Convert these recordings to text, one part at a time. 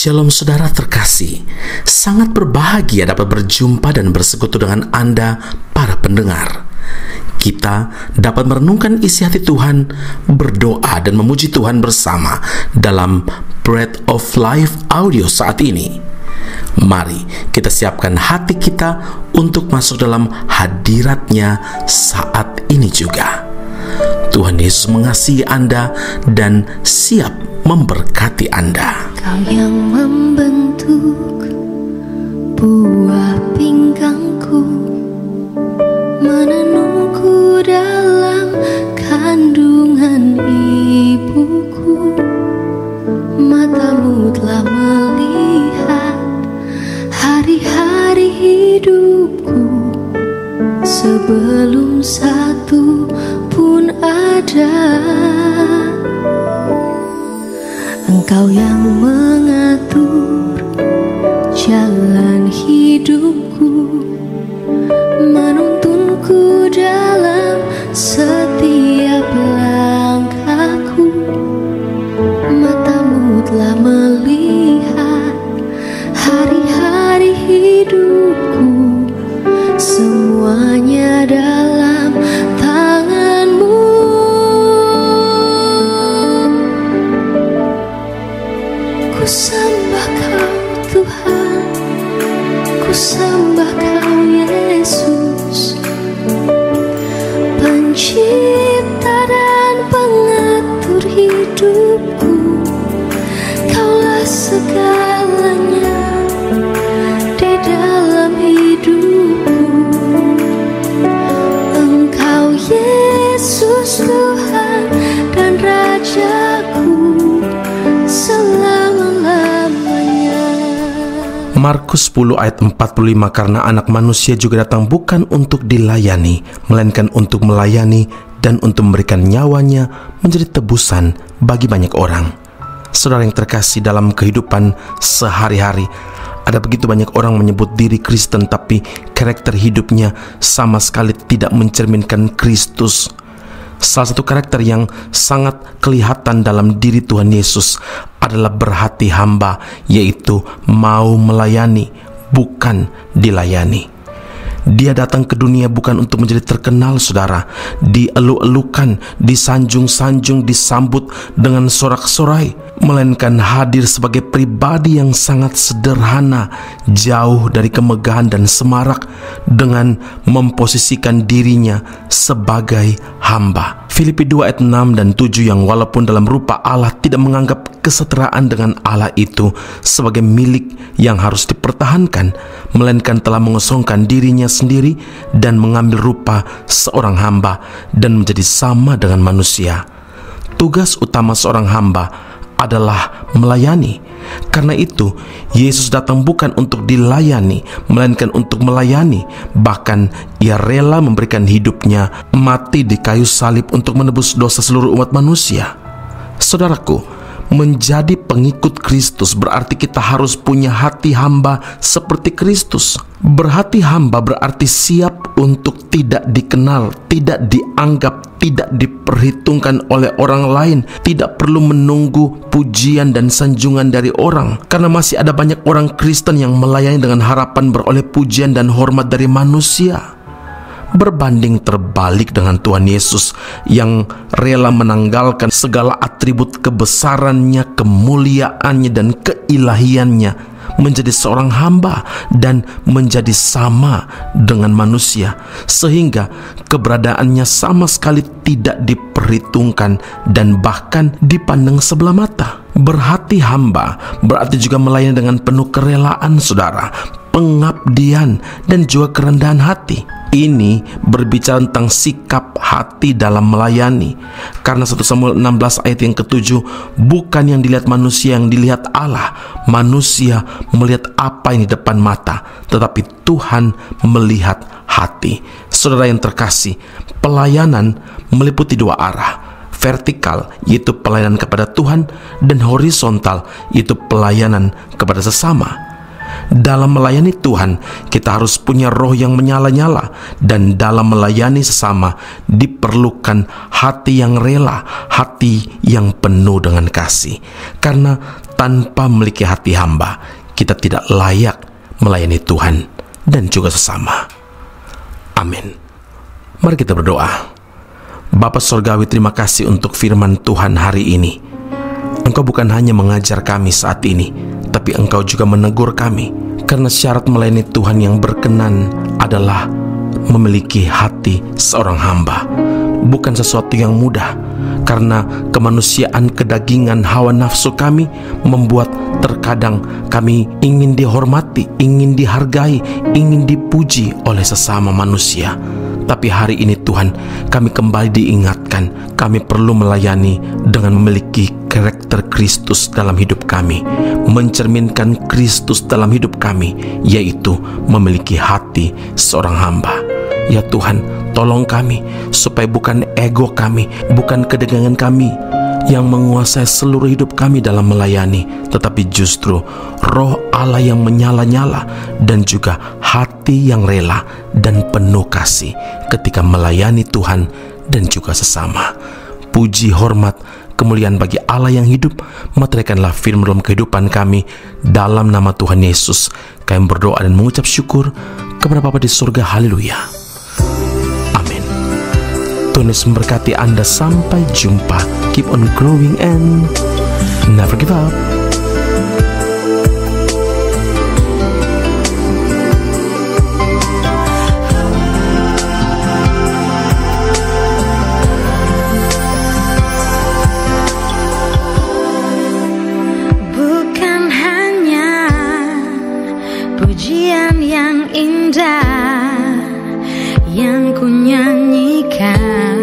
Shalom saudara terkasih, sangat berbahagia dapat berjumpa dan bersekutu dengan Anda para pendengar. Kita dapat merenungkan isi hati Tuhan, berdoa dan memuji Tuhan bersama dalam Bread of Life audio saat ini. Mari kita siapkan hati kita untuk masuk dalam hadirat-Nya saat ini juga. Tuhan Yesus mengasihi Anda dan siap memberkati Anda. Kau yang membentuk buah pinggangku, menenungku dalam kandungan ibuku. Matamu telah melihat hari-hari hidupku, sebelum satu pun ada. Engkau yang mengatur jalan hidupku, menuntunku dalam setiap langkahku. Matamu telah melihat hari-hari hidupku, semuanya dalam tangan-Mu. Ku sembah Kau Tuhan, ku sembah Kau Yesus, pencipta dan pengatur hidupku. Kaulah segalanya di dalam hidupku. Engkau Yesus Tuhan dan Rajaku selama-lamanya. Markus 10 ayat 45, karena anak manusia juga datang bukan untuk dilayani, melainkan untuk melayani dan untuk memberikan nyawanya menjadi tebusan bagi banyak orang. Saudara yang terkasih, dalam kehidupan sehari-hari ada begitu banyak orang menyebut diri Kristen, tapi karakter hidupnya sama sekali tidak mencerminkan Kristus. Salah satu karakter yang sangat kelihatan dalam diri Tuhan Yesus adalah berhati hamba, yaitu mau melayani, bukan dilayani. Dia datang ke dunia bukan untuk menjadi terkenal, saudara, dielu-elukan, disanjung-sanjung, disambut dengan sorak-sorai, melainkan hadir sebagai pribadi yang sangat sederhana, jauh dari kemegahan dan semarak, dengan memposisikan dirinya sebagai hamba. Filipi 2 ayat 6 dan 7, yang walaupun dalam rupa Allah tidak menganggap kesetaraan dengan Allah itu sebagai milik yang harus dipertahankan, melainkan telah mengosongkan dirinya sendiri dan mengambil rupa seorang hamba dan menjadi sama dengan manusia. Tugas utama seorang hamba adalah melayani. Karena itu, Yesus datang bukan untuk dilayani, melainkan untuk melayani. Bahkan Ia rela memberikan hidupnya, mati di kayu salib untuk menebus dosa seluruh umat manusia. Saudaraku, menjadi pengikut Kristus berarti kita harus punya hati hamba seperti Kristus. Berhati hamba berarti siap untuk tidak dikenal, tidak dianggap, tidak diperhitungkan oleh orang lain, tidak perlu menunggu pujian dan sanjungan dari orang. Karena masih ada banyak orang Kristen yang melayani dengan harapan beroleh pujian dan hormat dari manusia. Berbanding terbalik dengan Tuhan Yesus yang rela menanggalkan segala atribut kebesarannya, kemuliaannya, dan keilahiannya, menjadi seorang hamba dan menjadi sama dengan manusia, sehingga keberadaannya sama sekali tidak diperhitungkan dan bahkan dipandang sebelah mata. Berhati hamba berarti juga melayani dengan penuh kerelaan, saudara, pengabdian, dan juga kerendahan hati. Ini berbicara tentang sikap hati dalam melayani. Karena 1 Samuel 16 ayat yang ke-7, bukan yang dilihat manusia yang dilihat Allah. Manusia melihat apa yang di depan mata, tetapi Tuhan melihat hati. Saudara yang terkasih, pelayanan meliputi dua arah. Vertikal, yaitu pelayanan kepada Tuhan, dan horizontal, yaitu pelayanan kepada sesama. Dalam melayani Tuhan, kita harus punya roh yang menyala-nyala, dan dalam melayani sesama diperlukan hati yang rela, hati yang penuh dengan kasih. Karena Tanpa memiliki hati hamba, kita tidak layak melayani Tuhan dan juga sesama. Amin. Mari kita berdoa. Bapa Surgawi, terima kasih untuk firman Tuhan hari ini. Engkau bukan hanya mengajar kami saat ini, tapi Engkau juga menegur kami. Karena syarat melayani Tuhan yang berkenan adalah memiliki hati seorang hamba. Bukan sesuatu yang mudah, karena kemanusiaan, kedagingan, hawa nafsu kami membuat terkadang kami ingin dihormati, ingin dihargai, ingin dipuji oleh sesama manusia. Tapi hari ini Tuhan, kami kembali diingatkan, kami perlu melayani dengan memiliki karakter Kristus dalam hidup kami, mencerminkan Kristus dalam hidup kami, yaitu memiliki hati seorang hamba. Ya Tuhan, tolong kami supaya bukan ego kami, bukan kedagingan kami yang menguasai seluruh hidup kami dalam melayani, tetapi justru Roh Allah yang menyala-nyala dan juga hati yang rela dan penuh kasih ketika melayani Tuhan dan juga sesama. Puji, hormat, kemuliaan bagi Allah yang hidup. Materaikanlah firman dalam kehidupan kami. Dalam nama Tuhan Yesus kami berdoa dan mengucap syukur kepada Bapa di surga. Haleluya. Amin. Tuhan Yesus memberkati Anda. Sampai jumpa. Keep on growing and never give up. Bukan hanya pujian yang indah yang ku nyanyikan,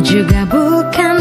juga bukan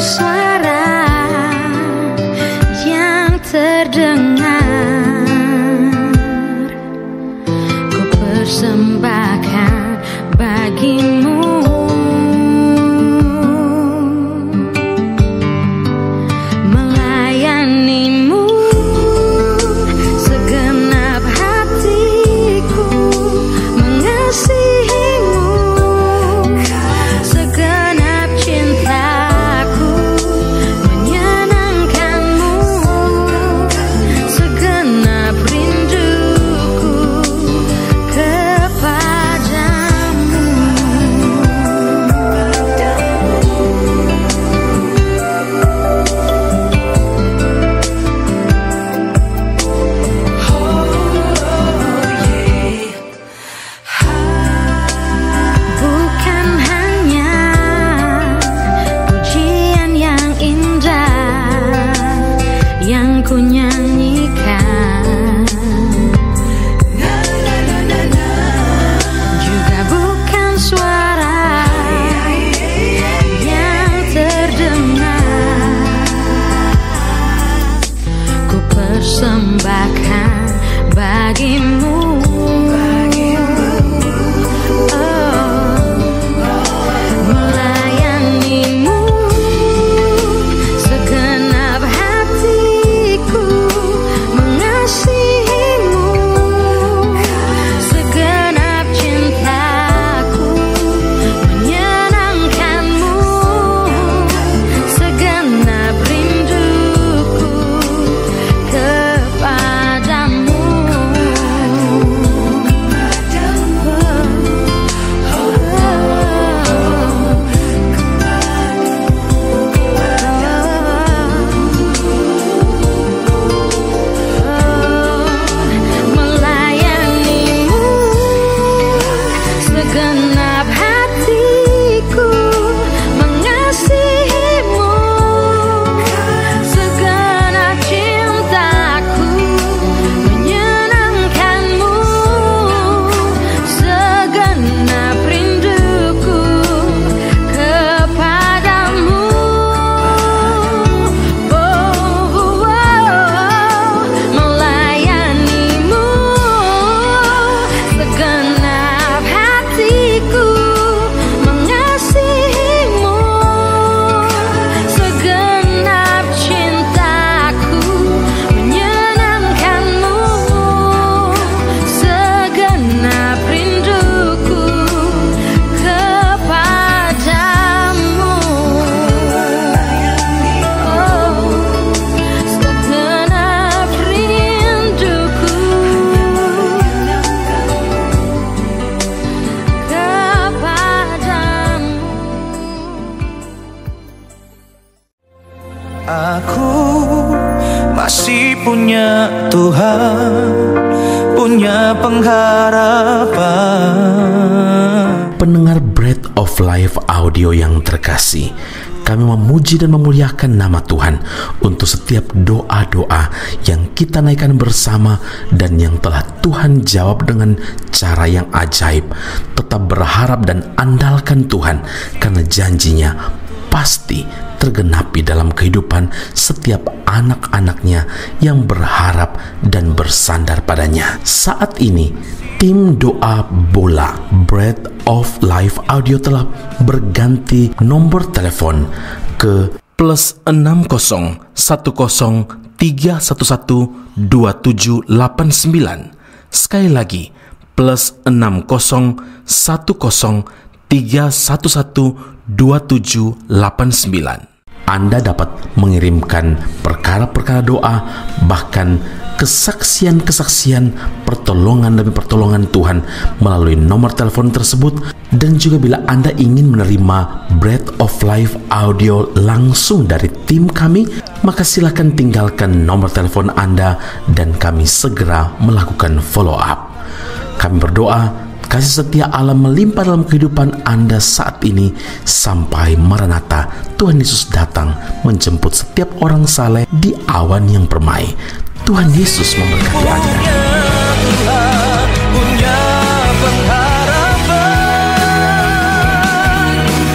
Aku masih punya Tuhan, punya pengharapan. Pendengar Bread of Life audio yang terkasih, kami memuji dan memuliakan nama Tuhan untuk setiap doa-doa yang kita naikkan bersama dan yang telah Tuhan jawab dengan cara yang ajaib. Tetap berharap dan andalkan Tuhan, karena janjinya pasti tergenapi dalam kehidupan setiap anak-anaknya yang berharap dan bersandar padanya. Saat ini, tim doa bola Bread of Life audio telah berganti nomor telepon ke +60 10 311 2789. Sekali lagi, +60 10 311 2789. Anda dapat mengirimkan perkara-perkara doa, bahkan kesaksian-kesaksian, pertolongan demi pertolongan Tuhan melalui nomor telepon tersebut. Dan juga bila Anda ingin menerima Bread of Life audio langsung dari tim kami, maka silakan tinggalkan nomor telepon Anda dan kami segera melakukan follow up. Kami berdoa kasih setia Allah melimpah dalam kehidupan Anda saat ini sampai Maranatha, Tuhan Yesus datang menjemput setiap orang saleh di awan yang permai. Tuhan Yesus memberkati Anda. Punya pengharapan,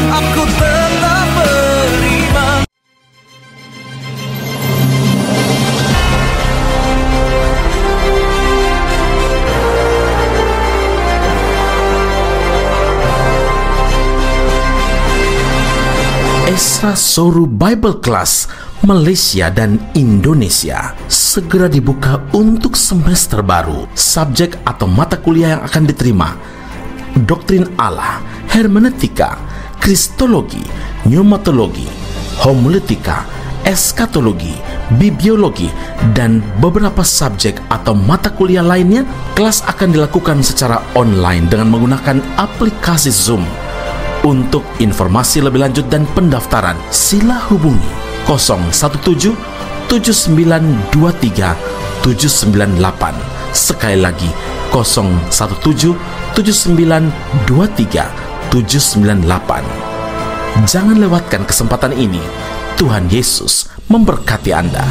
aku tetap beriman. Esra Soru Bible Class Malaysia dan Indonesia segera dibuka untuk semester baru. Subjek atau mata kuliah yang akan diterima: Doktrin Allah, Hermeneutika, Kristologi, Pneumatologi, Homiletika, Eskatologi, Bibliologi, dan beberapa subjek atau mata kuliah lainnya. Kelas akan dilakukan secara online dengan menggunakan aplikasi Zoom. Untuk informasi lebih lanjut dan pendaftaran, sila hubungi 017 7923 798. Sekali lagi, 017 7923 798. Jangan lewatkan kesempatan ini. Tuhan Yesus memberkati Anda.